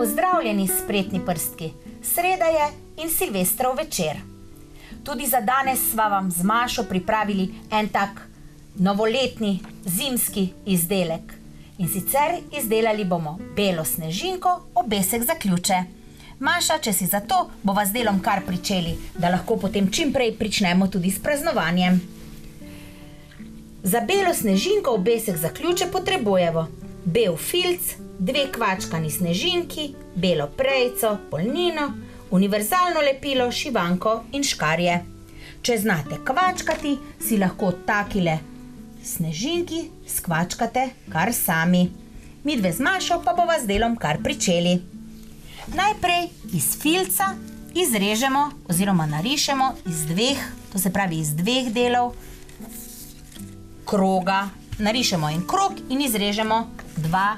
Pozdravljeni, spretni prstki, sreda je in Silvestrov večer. Tudi za danes sva vam z Mašo pripravili en tak novoletni zimski izdelek. In sicer izdelali bomo belo snežinko, obesek za ključe. Maša, če si za to, bova z delom kar pričeli, da lahko potem čim prej pričnemo tudi s praznovanjem. Za belo snežinko, obesek za ključe potrebujemo bel filc, 2 kvačkani snežinki, belo prejico, polnino, univerzalno lepilo, šivanko in škarje. Če znate kvačkati, si lahko takile snežinki skvačkate kar sami. Midve z Mašo pa bova z delom kar pričeli. Najprej iz filca izrežemo oziroma narišemo iz 2, to se pravi iz 2 delov kroga. Narišemo en krog in izrežemo 2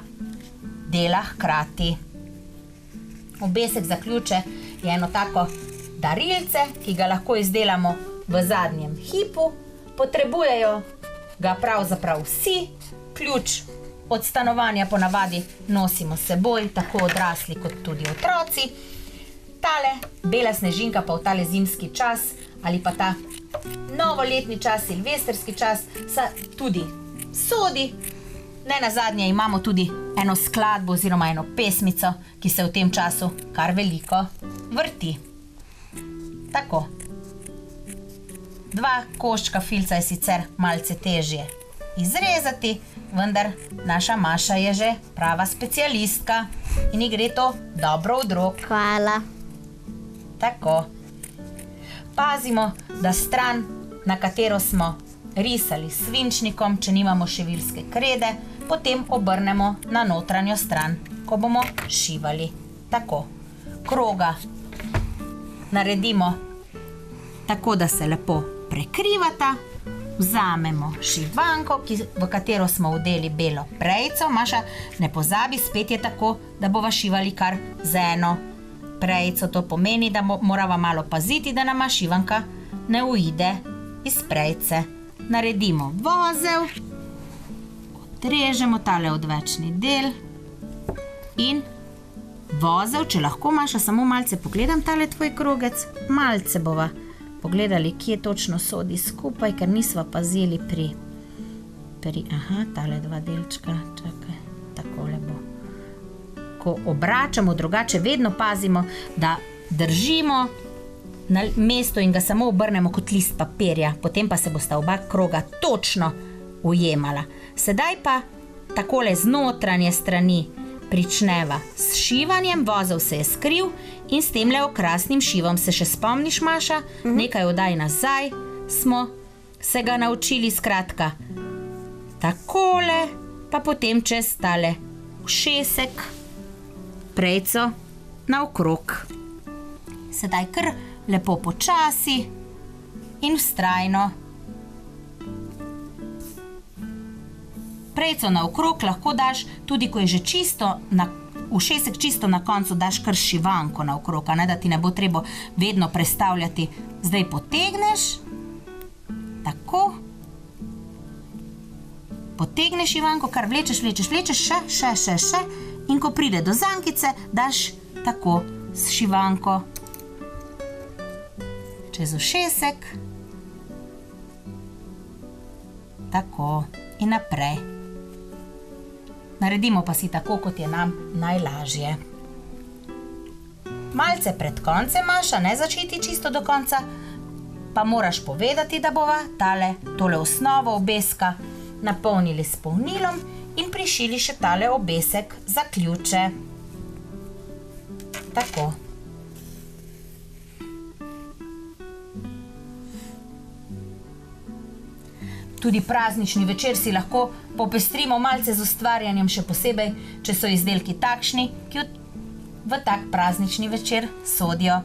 dela hkrati. Obesek za ključe je eno tako darilce, ki ga lahko izdelamo v zadnjem hipu. Potrebujejo ga pravzaprav vsi. Ključ od stanovanja ponavadi nosimo s seboj, tako odrasli kot tudi otroci. Tale bela snežinka pa v tale zimski čas ali pa ta novoletni čas, silvestrski čas, tudi sodi. Nenazadnje imamo tudi eno skladbo oziroma eno pesmico, ki se v tem času kar veliko vrti. Tako. 2 koščka filca je sicer malce težje izrezati, vendar naša Maša je že prava specialistka in ji gre to dobro od rok. Hvala. Tako. Pazimo, da stran, na katero smo risali s svinčnikom, če nimamo šivilske krede, potem obrnemo na notranjo stran, ko bomo šivali. Tako. Kroga naredimo tako, da se lepo prekrivata. Vzamemo šivanko, v katero smo vdeli belo prejico. Maša, ne pozabi, spet je tako, da bova šivali kar z eno prejico. To pomeni, da morava malo paziti, da nama šivanka ne uide iz prejice. Naredimo vozel, odrežemo tale odvečni del in vozel, če lahko, Maša, samo malce pogledam tale tvoj krogec, malce bova pogledali, kje točno sodi skupaj, ker nisva pazili pri tale 2 delčka, čakaj, takole bo. Ko obračamo drugače, vedno pazimo, da držimo na mesto in ga samo obrnemo kot list papirja, potem pa se bosta oba kroga točno ujemala. Sedaj pa takole z notranje strani pričneva s šivanjem, vozel se je skril in s temle okrasnim šivom. Se še spomniš, Maša? Nekaj oddaj nazaj smo se ga naučili, skratka. Takole, pa potem čez tale ušesek, prejico naokrog. Sedaj kar lepo počasi in vztrajno. Prejico naokrog lahko daš, tudi ko je že čisto, ušesek čisto na koncu, daš kar šivanko naokrog, da ti ne bo treba vedno prestavljati. Zdaj potegneš, tako, potegneš šivanko, kar vlečeš, še, in ko pride do zankice, daš tako s šivanko čez ušesek, tako in naprej. Naredimo pa si tako, kot je nam najlažje. Malce pred koncem, Maša, ne začeti čisto do konca, pa moraš povedati, da bova tole osnovo obeska napolnili s polnilom in prišili še tale obesek za ključe. Tako. Tudi praznični večer si lahko popestrimo malce z ustvarjanjem, še posebej, če so izdelki takšni, ki v tak praznični večer sodijo.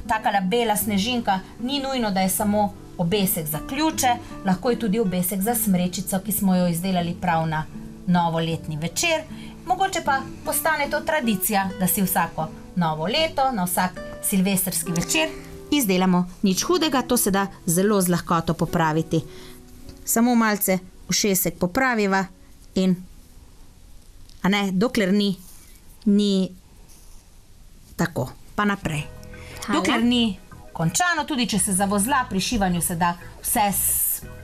Takala bela snežinka ni nujno, da je samo obesek za ključe, lahko je tudi obesek za smrečico, ki smo jo izdelali prav na novoletni večer. Mogoče pa postane to tradicija, da si vsako novo leto, na vsak silvestrski večer izdelamo. Nič hudega, to se da zelo z lahkoto popraviti. Samo malce ušesek popraviva in, dokler ni Tako, pa naprej. Dokler ni končano, tudi če se zavozla, pri šivanju se da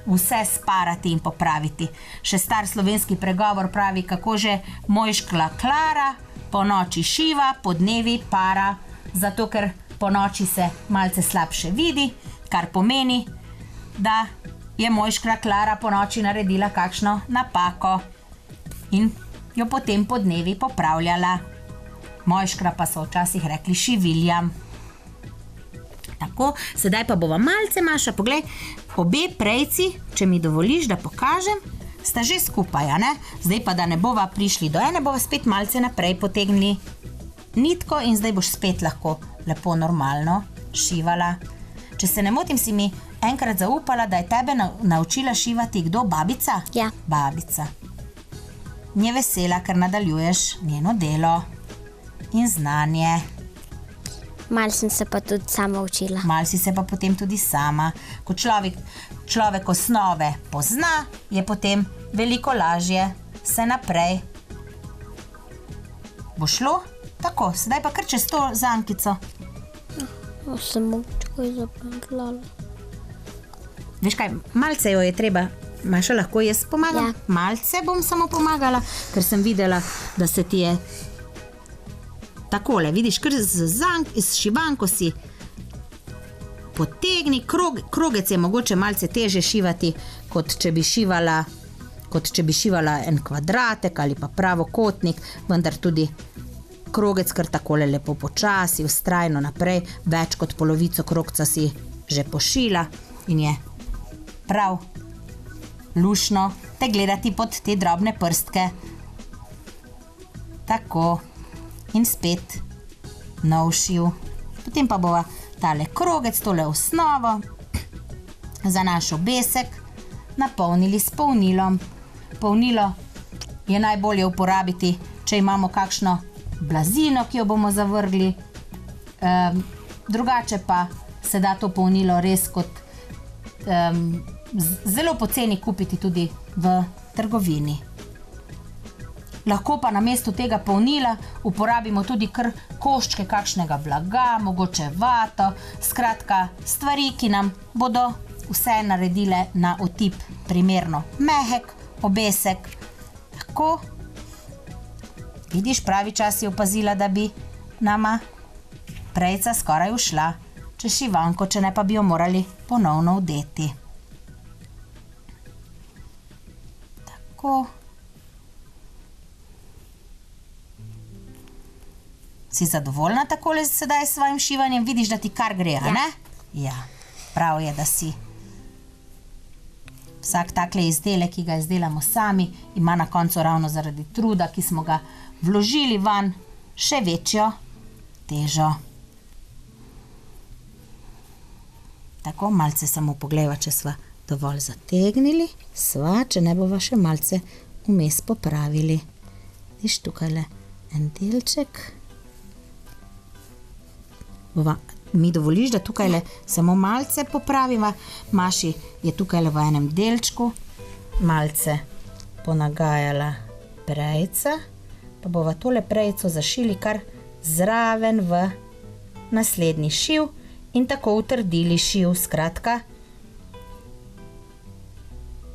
vse sparati in popraviti. Še star slovenski pregovor pravi, kako že mojškla Klara po noči šiva, po dnevi para, zato ker po noči se malce slabše vidi, kar pomeni, da je mojškla Klara po noči naredila kakšno napako in jo potem po dnevi popravljala. Mojškra pa so včasih rekli šiviljam. Tako, sedaj pa bova malce, Maša, poglej, obe prejci, če mi dovoliš, da pokažem, sta že skupaj, a ne? Zdaj pa, da ne bova prišli do ene, bova spet malce naprej potegnili nitko in zdaj boš spet lahko lepo normalno šivala. Če se ne motim, si mi enkrat zaupala, da je tebe naučila šivati kdo? Babica? Ja. Babica. Nje vesela, ker nadaljuješ njeno delo in znanje. Malo sem se pa tudi sama učila. Malo si se pa potem tudi sama. Ko človek osnove pozna, je potem veliko lažje se naprej. Bo šlo? Tako, sedaj pa kar čez to zankico. Sem mogoče zapendlala. Veš kaj, malce jo je treba, Maša, lahko jaz pomagam? Ja. Malce bom samo pomagala, ker sem videla, da se ti je takole, vidiš, kar z šivanko si potegni, krogec je mogoče malce teže šivati, kot če bi šivala en kvadratek ali pa pravokotnik, vendar tudi krogec kar takole lepo počasi, vztrajno naprej, več kot polovico krogca si že pošila in je prav lušno te gledati pod te drobne prstke. Tako. In spet nov šiv. Potem pa bova tale krogec, tole osnovo za naš obesek napolnili s polnilom. Polnilo je najbolje uporabiti, če imamo kakšno blazino, ki jo bomo zavrgli. Drugače pa se da to polnilo res kot zelo poceni kupiti tudi v trgovini. Lahko pa namesto tega polnila uporabimo tudi kar koščke kakšnega blaga, mogoče vato, skratka stvari, ki nam bodo vse naredile na otip primerno mehek obesek. Tako. Vidiš, pravi čas je opazila, da bi nama prejca skoraj ušla čez šivanko, če ne pa bi jo morali ponovno vdeti. Tako. Si zadovoljna takole sedaj s svojim šivanjem? Vidiš, da ti kar gre, a ne? Ja, prav je, da si. Vsak takle izdelek, ki ga izdelamo sami, ima na koncu ravno zaradi truda, ki smo ga vložili van, še večjo težo. Tako, malce samo poglejva, če sva dovolj zategnili. Sva, če ne bova še malce vmes popravili. Viš, tukajle en delček. Mi dovoliš, da tukajle samo malce popraviva. Maši je tukajle v enem delčku malce ponagajala prejca, pa bova tole prejco zašili kar zraven v naslednji šiv in tako utrdili šiv. Skratka,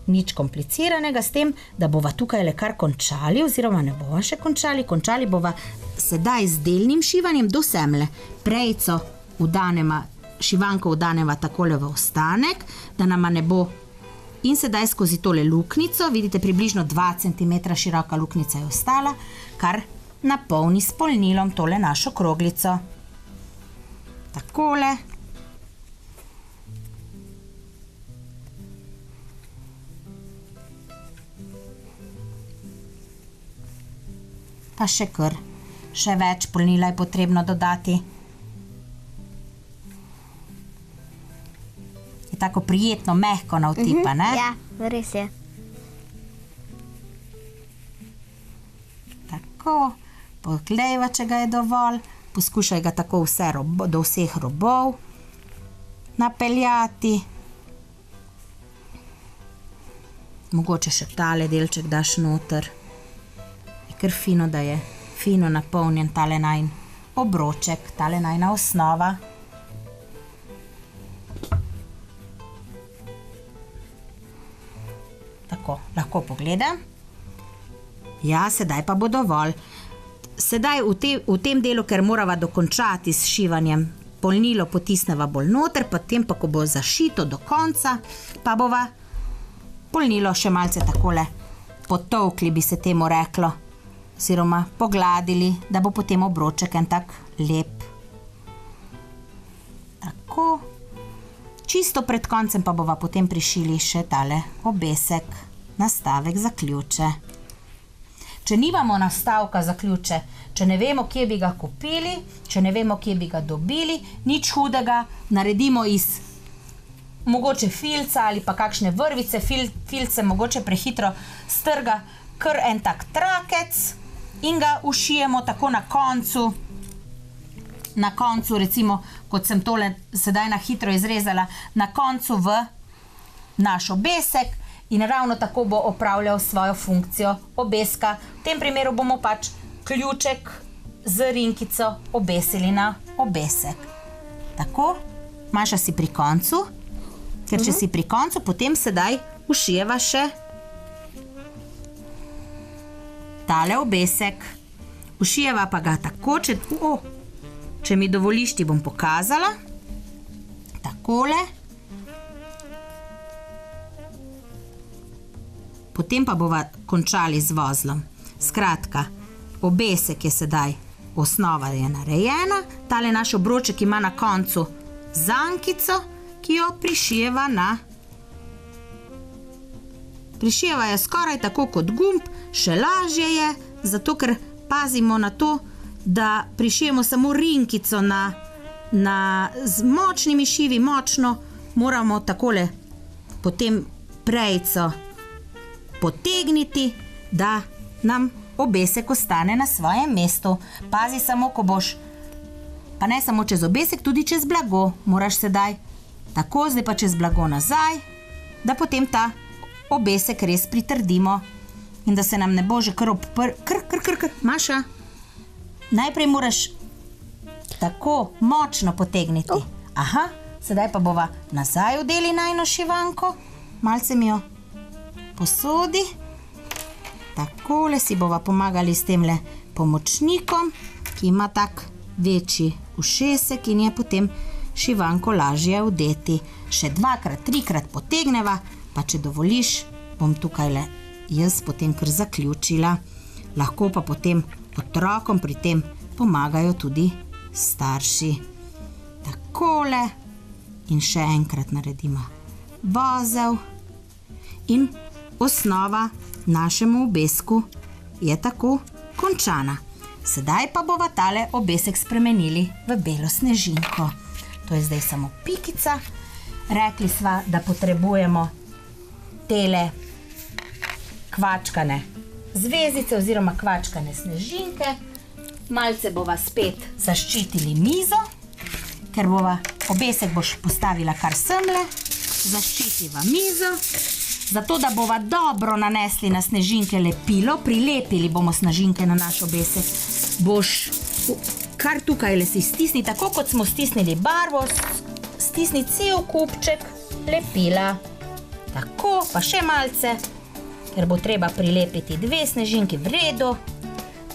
nič kompliciranega, s tem, da bova tukajle kar končali, oziroma ne bova še končali. Končali bova sedaj z delnim šivanjem do semle. Prejco šivanko vdaneva takole v ostanek, da nama ne bo. In sedaj skozi tole luknico, vidite, približno 2 cm široka luknica je ostala, kar napolni s polnilom tole našo kroglico. Takole. Pa še kar. Še več polnila je potrebno dodati. Je tako prijetno, mehko na otipa, ne? Ja, res je. Tako, poglejva, če ga je dovolj. Poskušaj ga tako do vseh robov napeljati. Mogoče še tale delček daš noter. Je kar fino, da je fino napolnjen tale najin obroček, tale najna osnova. Tako, lahko pogledam. Ja, sedaj pa bo dovolj. Sedaj v tem delu, ker morava dokončati s šivanjem, polnilo potisneva bolj noter, potem pa, ko bo zašito do konca, pa bova polnilo še malce takole potolkli, bi se temu reklo, oziroma pogladili, da bo potem obroček en tak lep. Tako. Čisto pred koncem pa bova potem prišili še tale obesek, nastavek za ključe. Če nimamo nastavka za ključe, če ne vemo, kje bi ga kupili, če ne vemo, kje bi ga dobili, nič hudega, naredimo iz mogoče filca ali pa kakšne vrvice, filce mogoče prehitro strga kar en tak trakec in ga ušijemo tako na koncu, recimo, kot sem tole sedaj na hitro izrezala, na koncu v naš obesek in ravno tako bo opravljal svojo funkcijo obeska. V tem primeru bomo pač ključek z rinkico obesili na obesek. Tako, Maša si pri koncu, ker če si pri koncu, potem sedaj ušijeva še tale obesek. Ušijeva pa ga tako, če mi dovoliš, ti bom pokazala. Takole. Potem pa bova končali z vozlom. Skratka, obesek je sedaj, osnova je narejena, tale naš obroček ima na koncu zankico, ki jo prišijeva Prišijeva je skoraj tako kot gumb, še lažje je, zato ker pazimo na to, da prišijemo samo rinkico z močnimi šivi, močno moramo takole potem prejico potegniti, da nam obesek ostane na svojem mestu. Pazi samo, ko boš, pa ne samo čez obesek, tudi čez blago. Moraš sedaj tako, zdaj pa čez blago nazaj, da potem ta obesek res pritrdimo in da se nam ne bo že kar Maša, najprej moraš tako močno potegniti. Aha, sedaj pa bova nazaj vdeli najno šivanko, malce mi jo posodi. Takole si bova pomagali s temle pomočnikom, ki ima tak večji ušesek in je potem šivanko lažje vdeti. Še 2-krat, 3-krat potegneva, pa če dovoliš, bom tukajle jaz potem kar zaključila. Lahko pa potem otrokom pri tem pomagajo tudi starši. Takole in še enkrat naredimo vozel in osnova našemu obesku je tako končana. Sedaj pa bova tale obesek spremenili v belo snežinko. To je zdaj samo pikica. Rekli sva, da potrebujemo tele kvačkane zvezdice oziroma kvačkane snežinke. Malce bova spet zaščitili mizo, ker bova obesek boš postavila kar semle. Zaščitiva mizo. Zato, da bova dobro nanesli na snežinke lepilo, prilepili bomo snežinke na naš obesek, boš kar tukaj si stisni, tako kot smo stisnili barvo, stisni cel kupček lepila. Tako, pa še malce, ker bo treba prilepiti 2 snežinki v redu.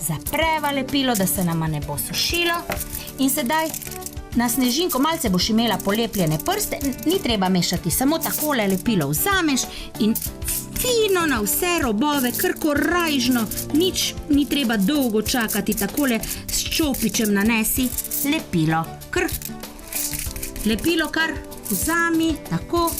Zapreva lepilo, da se nama ne bo sušilo. In sedaj na snežinko malce boš imela polepljene prste, ni treba mešati, samo takole lepilo vzameš in fino na vse robove, kar korajžno, nič ni treba dolgo čakati, takole s čopičem nanesi lepilo. Lepilo kar vzami, tako,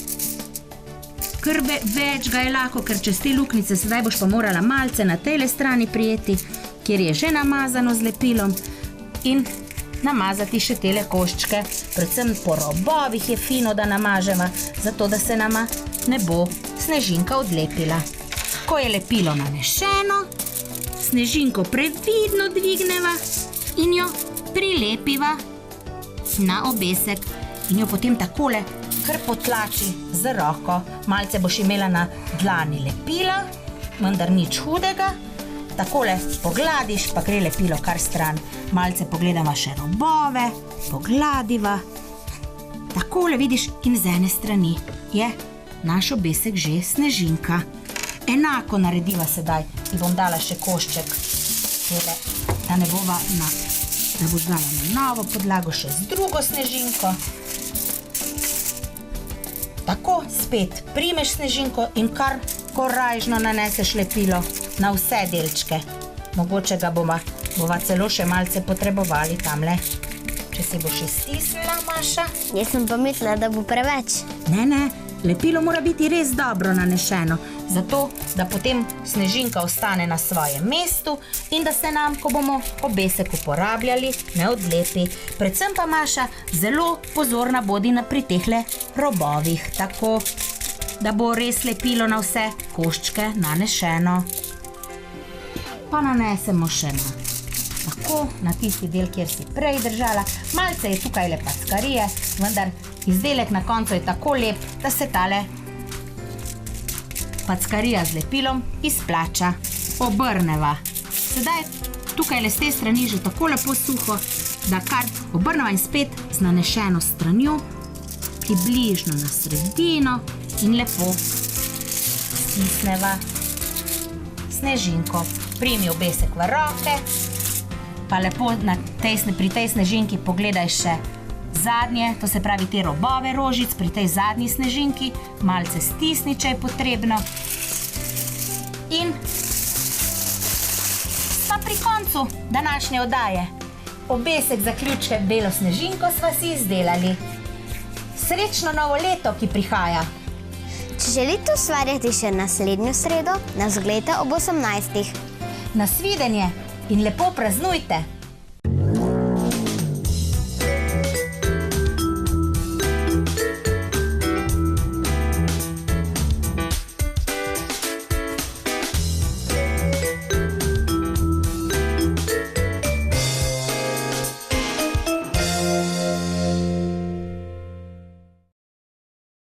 kar več ga je lahko, ker čez te luknjice sedaj boš pa morala malce na tejle strani prijeti, kjer je že namazano z lepilom in namazati še tele koščke, predvsem po robovih je fino, da namaževa, zato da se nama ne bo snežinka odlepila. Ko je lepilo nanešeno, snežinko previdno dvigneva in jo prilepiva na obesek in jo potem takole kar potlači z roko. Malce boš imela na dlani lepila, vendar nič hudega. takole pogladiš, pa gre lepilo kar stran. Malce pogledava še robove, pogladiva. Takole vidiš in z ene strani je naš obesek že snežinka. Enako narediva sedaj. Ti bom dala še košček, da ne bova da boš dala na novo podlago še z drugo snežinko. Tako spet primeš snežinko in kar korajžno naneseš lepilo na vse delčke. Mogoče ga bova celo še malce potrebovali tamle. Če si boš iztisnila, Maša. Jaz sem pa mislila, da bo preveč. Ne, lepilo mora biti res dobro nanešeno, zato da potem snežinka ostane na svojem mestu in da se nam, ko bomo obesek uporabljali, ne odlepi. Predvsem pa, Maša, zelo pozorna bodi pri tehle robovih, tako da bo res lepilo na vse koščke nanešeno. Pa nanesemo še na tisti del, kjer si prej držala. Malce je tukaj le packarije, vendar izdelek na koncu je tako lep, da se tale packarija z lepilom izplača. Obrneva. Sedaj tukaj le z te strani že tako lepo suho, da kar obrneva in spet z nanešeno stranjo približno na sredino in lepo stisneva snežinko. Primi obesek v roke, pa lepo pri tej snežinki pogledaj še zadnje, to se pravi te robove rožic, pri tej zadnji snežinki malce stisni, če je potrebno. In pa pri koncu današnje oddaje. Obesek zaključek belo snežinko sva si izdelali. Srečno novo leto, ki prihaja. Če želite ustvarjati še naslednjo sredo, nas oglejte ob 18. Nasvidenje in lepo praznujte!